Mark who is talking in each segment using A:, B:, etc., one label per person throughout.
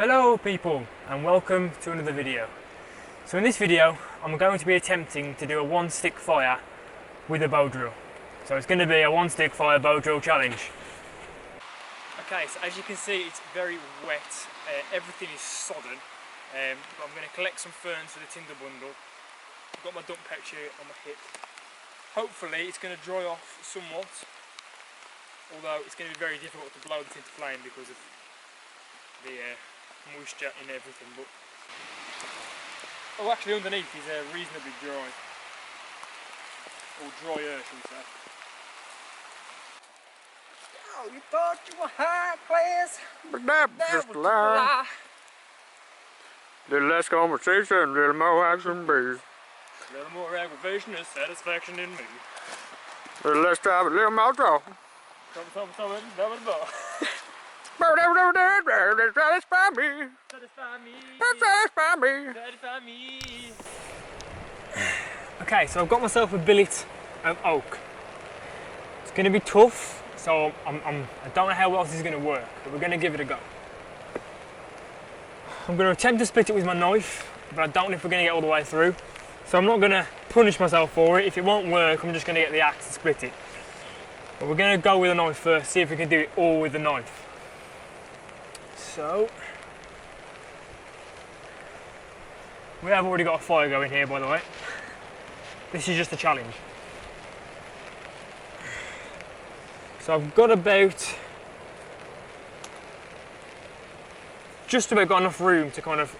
A: Hello people, and welcome to another video. So in this video I'm going to be attempting to do a one stick fire with a Bowdrill. So it's going to be a one stick fire Bowdrill challenge. Okay, so as you can see it's very wet, everything is sodden, but I'm going to collect some ferns for the tinder bundle. I've got my dump pouch here on my hip. Hopefully it's going to dry off somewhat, although it's going to be very difficult to blow this into flame because of the moisture in everything. But actually underneath is reasonably dry, or drier should we say.
B: Oh, you thought you were high class,
C: But that was just a lie. Little less conversation, little more action, be.
A: A little more aggravation and satisfaction in me.
C: Little less time, a little more talk.
A: Satisfy
C: Satisfy me.
A: Satisfy me.
C: Satisfy me.
A: Satisfy me. Okay, so I've got myself a billet of oak. It's going to be tough, so I don't know how else this is going to work, but we're going to give it a go. I'm going to attempt to split it with my knife, but I don't know if we're going to get all the way through. So I'm not going to punish myself for it. If it won't work, I'm just going to get the axe to split it. But we're going to go with a knife first, see if we can do it all with the knife. So, we have already got a fire going here, by the way. This is just a challenge. So I've got just about got enough room to kind of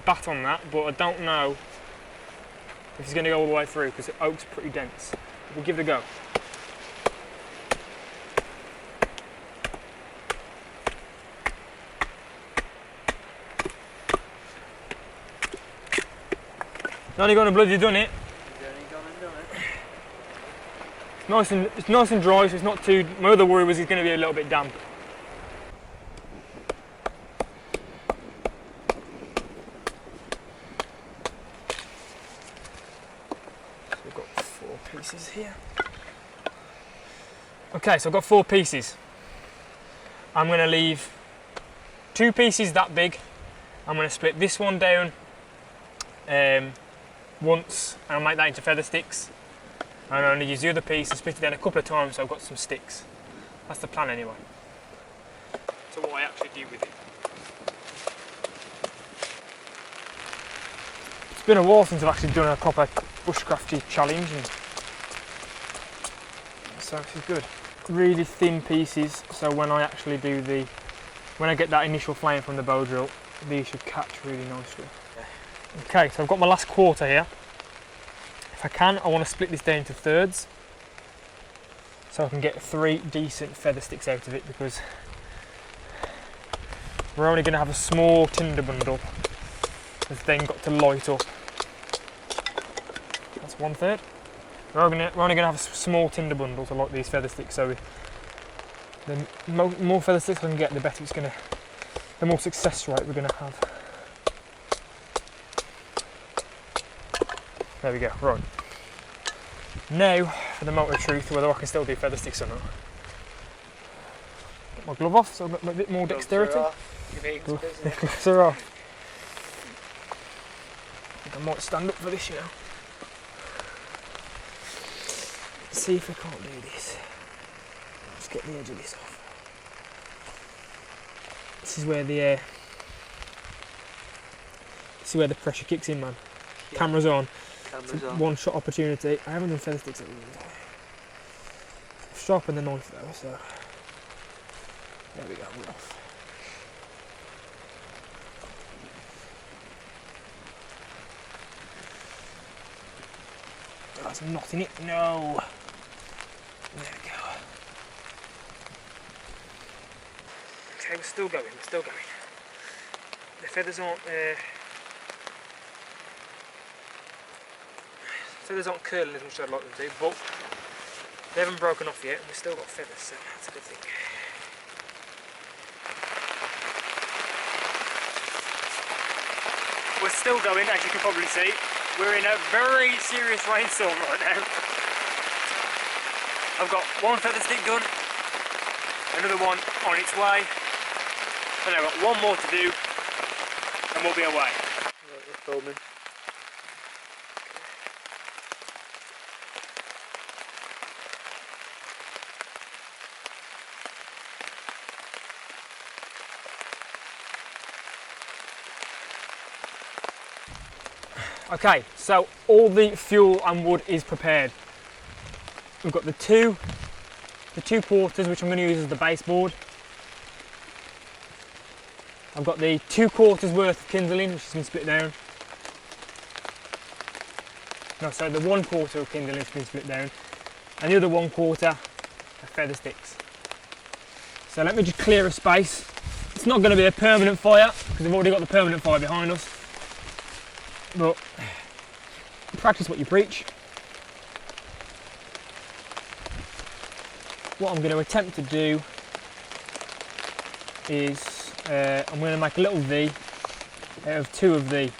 A: bat on that, but I don't know if it's going to go all the way through because the oak's pretty dense. We'll give it a go. Only gone and bloody done it. It's nice and dry, so it's not too. My other worry was it's going to be a little bit damp. So we've got 4 pieces here. Okay, so I've got 4 pieces. I'm going to leave 2 pieces that big. I'm going to split this one down once, and I'll make that into feather sticks. And I'm going to use the other piece and split it down a couple of times so I've got some sticks. That's the plan anyway. So what I actually do with it. It's been a while since I've actually done a proper bushcrafty challenge, and so this is good. Really thin pieces, so when I actually when I get that initial flame from the Bowdrill, these should catch really nicely. Okay, so I've got my last quarter here. If I can, I want to split this down into thirds so I can get 3 decent feather sticks out of it, because we're only going to have a small tinder bundle that's then got to light up. That's 1/3. We're only going to have a small tinder bundle to light these feather sticks, so the more feather sticks I can get, the better it's going to, the more success rate we're going to have. There we go, right. Now for the moment of truth, whether I can still do feather sticks or not. Get my glove off so I've got a bit more dexterity. Gloves are off. I think I might stand up for this, you know. Let's see if I can't do this. Let's get the edge of this off. This is where the pressure kicks in, man. Yeah. Camera's on. It's a one-shot opportunity. I haven't done feather sticks at all. I've sharpened the knife though, so there we go, we're off. Oh, that's not in it. No. There we go. Okay, we're still going. The feathers aren't. Feathers aren't curling as much as I'd like them to, but they haven't broken off yet, and we've still got feathers, so that's a good thing. We're still going, as you can probably see. We're in a very serious rainstorm right now. I've got 1 feather stick done, another one on its way, and I've got 1 more to do, and we'll be away.
C: Right, that's filming.
A: Okay, so all the fuel and wood is prepared. We've got the two quarters, which I'm going to use as the baseboard. I've got the 2 quarters worth of kindling, which has been split down. No, sorry, the 1 quarter of kindling has been split down, and the other 1 quarter are feather sticks. So let me just clear a space. It's not going to be a permanent fire because we've already got the permanent fire behind us. But practice what you preach. What I'm going to attempt to do is I'm going to make a little V out of 2 of the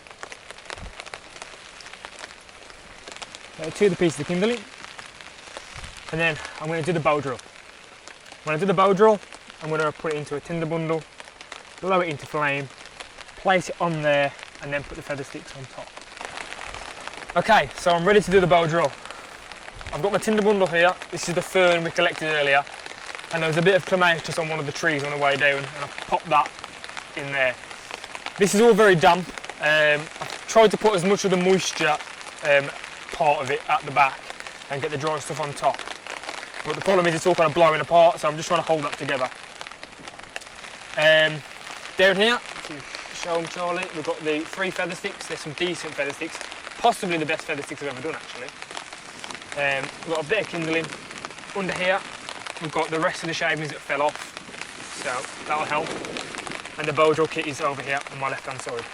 A: pieces of kindling, and then I'm going to do the Bowdrill. When I do the Bowdrill, I'm going to put it into a tinder bundle, blow it into flame, place it on there, and then put the feather sticks on top. Okay, so I'm ready to do the Bowdrill. I've got my tinder bundle here. This is the fern we collected earlier, and there was a bit of clematis on one of the trees on the way down, and I popped that in there. This is all very damp. I've tried to put as much of the moisture part of it at the back and get the dry stuff on top. But the problem is it's all kind of blowing apart, so I'm just trying to hold that together. Down here, show them, Charlie, we've got the 3 feather sticks. There's some decent feather sticks, possibly the best feather sticks I've ever done actually. We've got a bit of kindling. Under here we've got the rest of the shavings that fell off, so that'll help. And the Bowdrill kit is over here on my left hand side.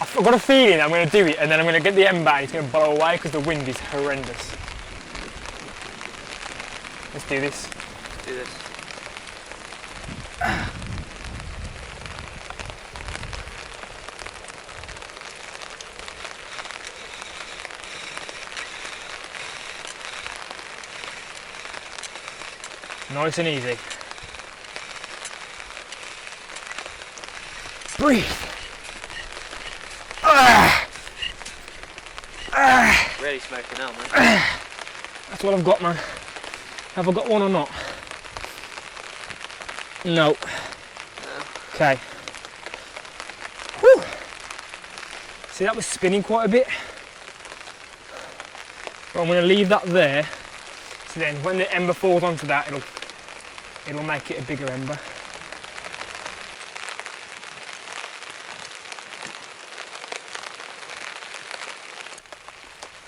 A: I've got a feeling I'm going to do it and then I'm going to get the ember and it's going to blow away because the wind is horrendous. Let's do this.
C: Let's do this.
A: Nice and easy. Breathe.
C: Really smoking now, man.
A: That's what I've got, man. Have I got one or not? No. Okay. Whew. See, that was spinning quite a bit. But I'm going to leave that there. So then when the ember falls onto that, it'll make it a bigger ember.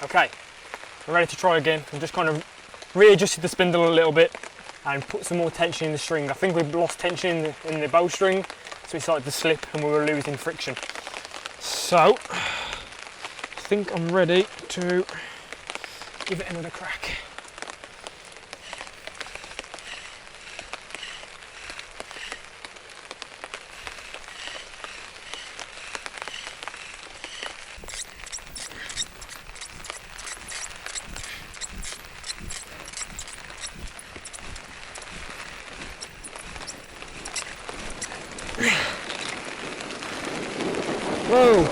A: Okay, we're ready to try again. I'm just kind of readjusted the spindle a little bit and put some more tension in the string. I think we've lost tension in the bowstring, so it started to slip and we were losing friction. So, I think I'm ready to give it another crack. Whoa!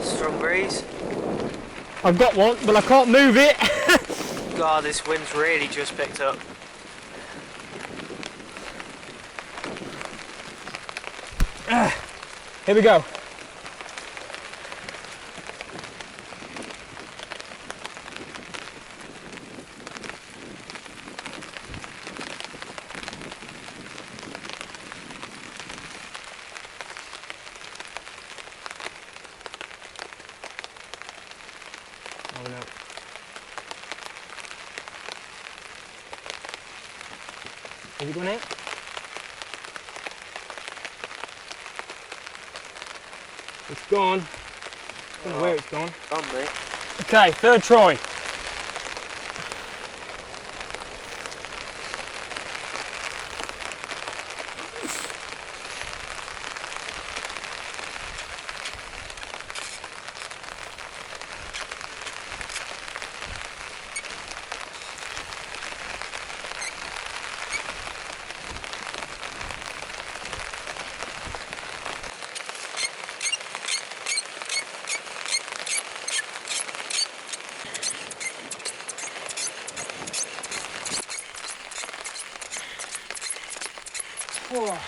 C: Strong breeze.
A: I've got one, but I can't move it.
C: God, this wind's really just picked up.
A: Here we go. Oh no. Is it going in? It's gone. I don't know where it's gone.
C: Gone, mate.
A: Okay, third try.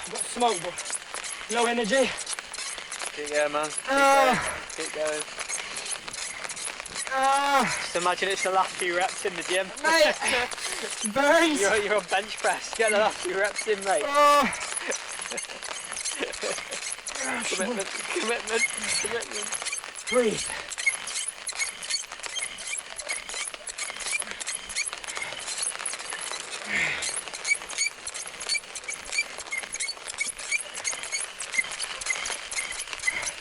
B: I've got smoke, but no energy.
C: Keep going, man. Keep going. Just imagine it's the last few reps in the gym.
B: Mate, burns.
C: You're on bench press. Get the last few reps in, mate. Commitment.
B: Breathe.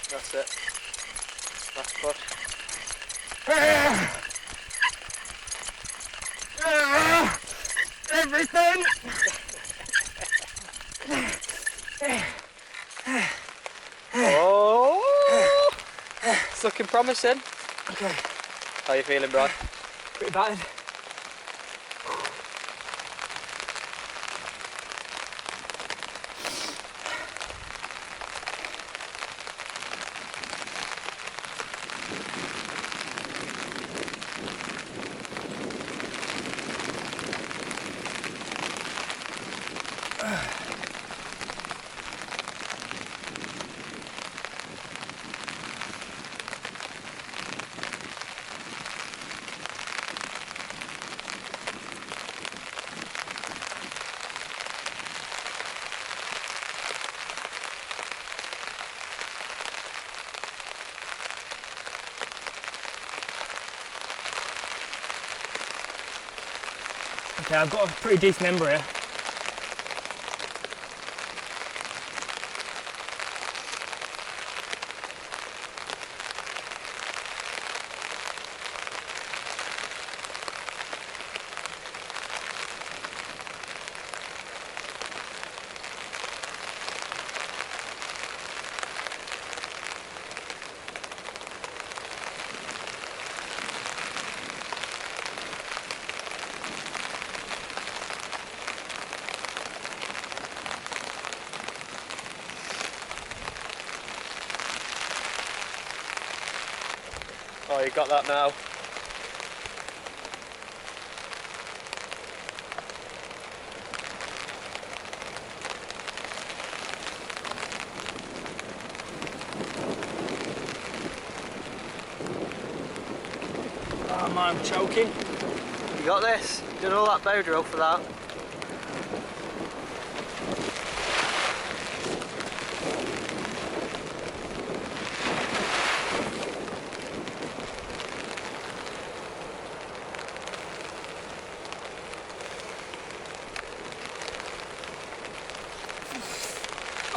C: That's it. Last push.
B: Everything.
C: Oh! It's looking promising.
B: Okay.
C: How are you feeling, Brad?
B: Pretty battered.
A: Okay, I've got a pretty decent member here.
C: Oh, you got that now.
A: Oh man, I'm choking.
C: You got this. Did all that Bowdrill for that.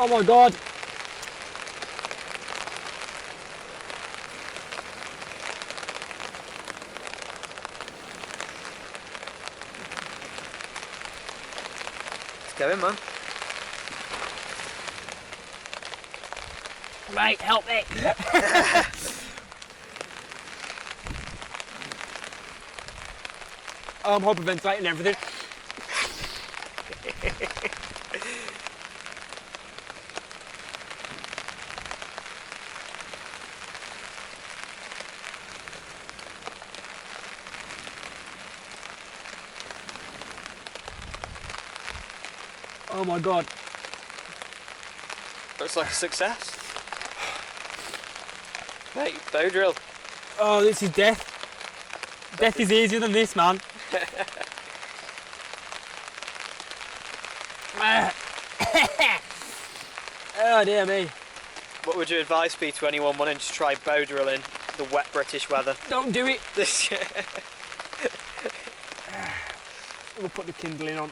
A: Oh my god.
C: Let's go in, man.
A: Right, help me.
B: I'm hyperventilating everything. Oh my god.
C: Looks like a success. Mate, Bowdrill.
B: Oh, this is death. Death is easier than this, man. Oh dear me.
C: What would your advice be to anyone wanting to try Bowdrill in the wet British weather?
B: Don't do it.
C: This
B: We'll put the kindling on.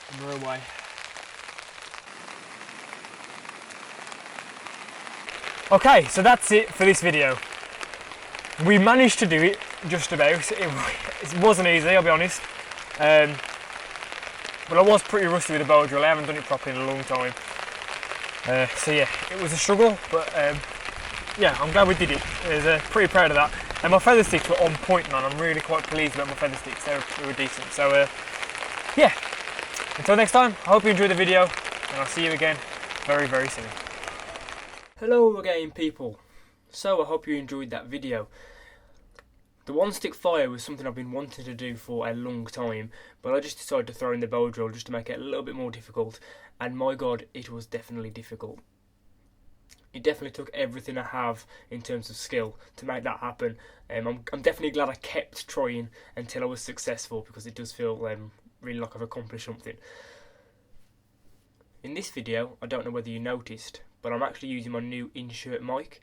B: And we're away.
A: Okay, so that's it for this video. We managed to do it, just about. It wasn't easy, I'll be honest. But I was pretty rusty with the Bowdrill. I haven't done it properly in a long time. So yeah, it was a struggle, but yeah, I'm glad we did it. I was pretty proud of that. And my feather sticks were on point, man. I'm really quite pleased about my feather sticks. They were decent. So yeah, until next time, I hope you enjoyed the video, and I'll see you again very, very soon.
B: Hello again, people. So I hope you enjoyed that video.
A: The one stick fire was something I've been wanting to do for a long time, but I just decided to throw in the Bowdrill just to make it a little bit more difficult, and my god, it was definitely difficult. It definitely took everything I have in terms of skill to make that happen. I'm definitely glad I kept trying until I was successful, because it does feel really like I've accomplished something. In this video, I don't know whether you noticed, but I'm actually using my new in-shirt mic,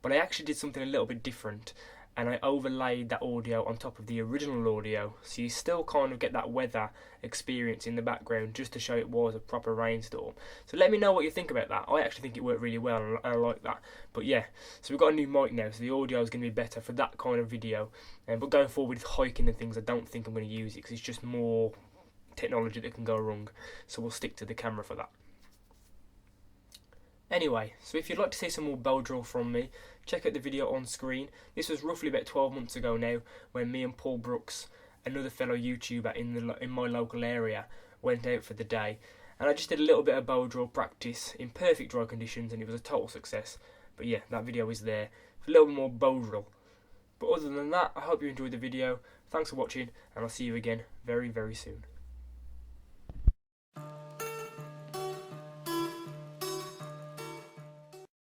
A: but I actually did something a little bit different, and I overlaid that audio on top of the original audio, so you still kind of get that weather experience in the background, just to show it was a proper rainstorm. So let me know what you think about that. I actually think it worked really well, and I like that. But yeah, so we've got a new mic now, so the audio is going to be better for that kind of video. But going forward with hiking and things, I don't think I'm going to use it, because it's just more technology that can go wrong. So we'll stick to the camera for that. Anyway, so if you'd like to see some more Bowdrill from me, check out the video on screen. This was roughly about 12 months ago now, when me and Paul Brooks, another fellow YouTuber in my local area, went out for the day. And I just did a little bit of Bowdrill practice in perfect dry conditions, and it was a total success. But yeah, that video is there for a little bit more Bowdrill. But other than that, I hope you enjoyed the video. Thanks for watching, and I'll see you again very, very soon.